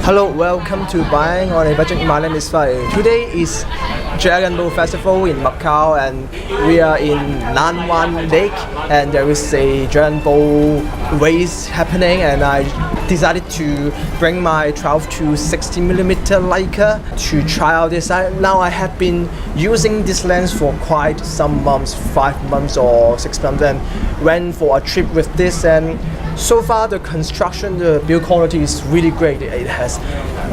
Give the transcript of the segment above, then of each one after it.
Hello, welcome to Buying on a Budget. My name is Vario. Today is Dragon Boat Festival in Macau, and we are in Nanwan Lake, and there is a Dragon Boat race happening, and I decided to bring my 12-60mm Leica to try out this. Now I have been using this lens for quite some months, 5 months or 6 months, and went for a trip with this, and so far the construction, the build quality is really great. It has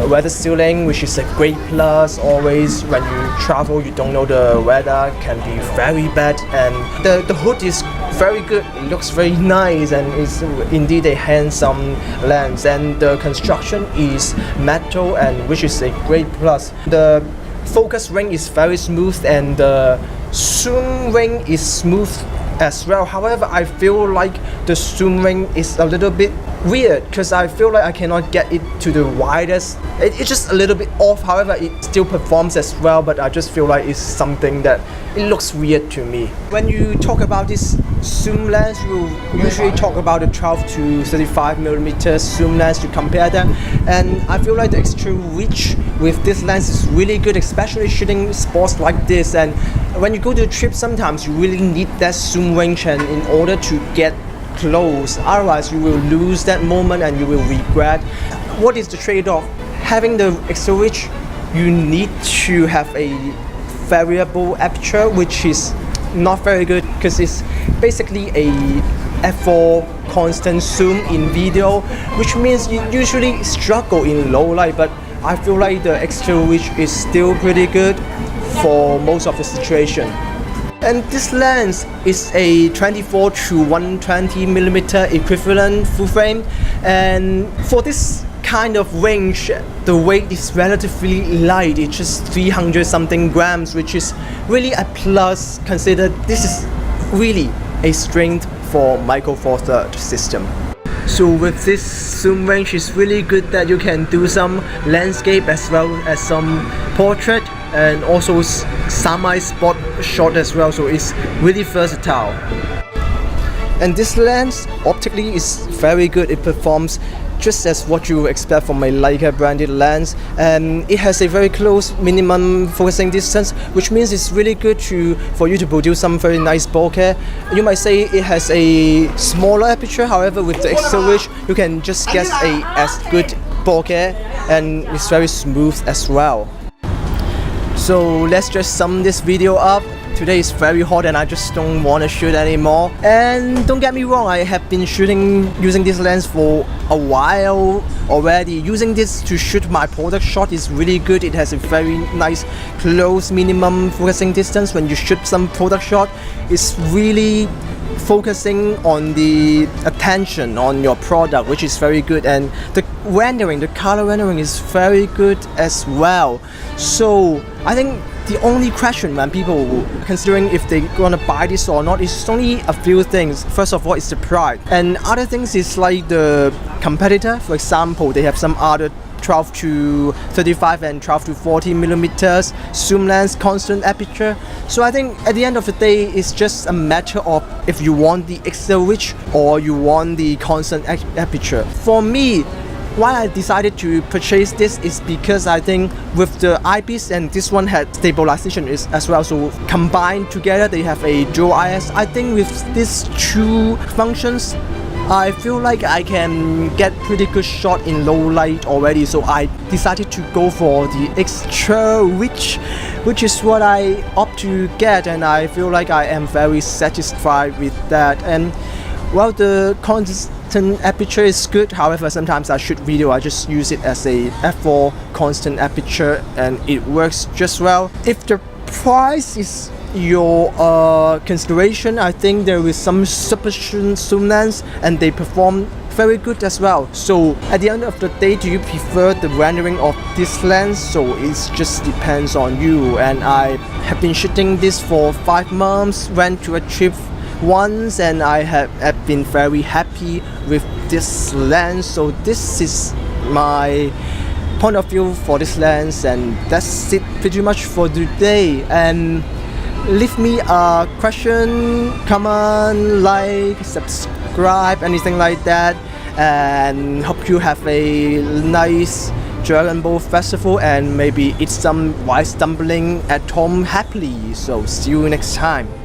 weather sealing, which is a great plus. Always when you travel, you don't know the weather can be very bad, and the hood is very good. It looks very nice, and it's indeed a handsome lens, and the construction is metal, and which is a great plus. The focus ring is very smooth, and the zoom ring is smooth as well. However, I feel like the zoom ring is a little bit weird because I feel like I cannot get it to the widest. It's just a little bit off. However, it still performs as well, but I just feel like it's something that it looks weird to me. When you talk about this zoom lens, you usually talk about the 12-35mm zoom lens to compare them, and I feel like the extra reach with this lens is really good, especially shooting sports like this. And when you go to a trip, sometimes you really need that zoom range, and in order to get close, otherwise you will lose that moment and you will regret. What is the trade-off? Having the extra reach, you need to have a variable aperture, which is not very good because it's basically a f4 constant zoom in video, which means you usually struggle in low light, but I feel like the extra reach is still pretty good for most of the situation. And this lens is a 24-120mm equivalent full frame, and for this kind of range, the weight is relatively light. It's just 300 something grams, which is really a plus considered this is really a strength for Micro Four Thirds system. So with this zoom range, it's really good that you can do some landscape as well as some portrait, and also semi-sport shot as well, so it's really versatile. And this lens optically is very good. It performs just as what you expect from a Leica branded lens, and it has a very close minimum focusing distance, which means it's really good for you to produce some very nice bokeh. You might say it has a smaller aperture, however with the extra reach you can just get as good bokeh, and it's very smooth as well. So let's just sum this video up. Today is very hot and I just don't want to shoot anymore. And don't get me wrong, I have been shooting using this lens for a while already. Using this to shoot my product shot is really good. It has a very nice close minimum focusing distance. When you shoot some product shot, it's really focusing on the attention on your product, which is very good, and the rendering, the color rendering is very good as well. So I think the only question when people considering if they're gonna buy this or not is only a few things. First of all, it's the price, and other things is like the competitor. For example, they have some other 12-35 and 12-40mm zoom lens, constant aperture. So I think at the end of the day, it's just a matter of if you want the extra reach or you want the constant aperture. For me, why I decided to purchase this is because I think with the eyepiece, and this one had stabilization as well, so combined together they have a dual O.I.S. I think with these two functions, I feel like I can get pretty good shot in low light already, so I decided to go for the extra reach, which is what I opt to get, and I feel like I am very satisfied with that. And well, the constant aperture is good. However, sometimes I shoot video, I just use it as a f4 constant aperture, and it works just well. If the price is your consideration, I think there is some substitution zoom lens and they perform very good as well. So at the end of the day, do you prefer the rendering of this lens? So it just depends on you, and I have been shooting this for 5 months, went to a trip once, and I have been very happy with this lens. So this is my point of view for this lens, and that's it pretty much for today. And leave me a question, comment, like, subscribe, anything like that, and hope you have a nice Dragon Ball Festival and maybe eat some rice dumpling at home happily. So see you next time.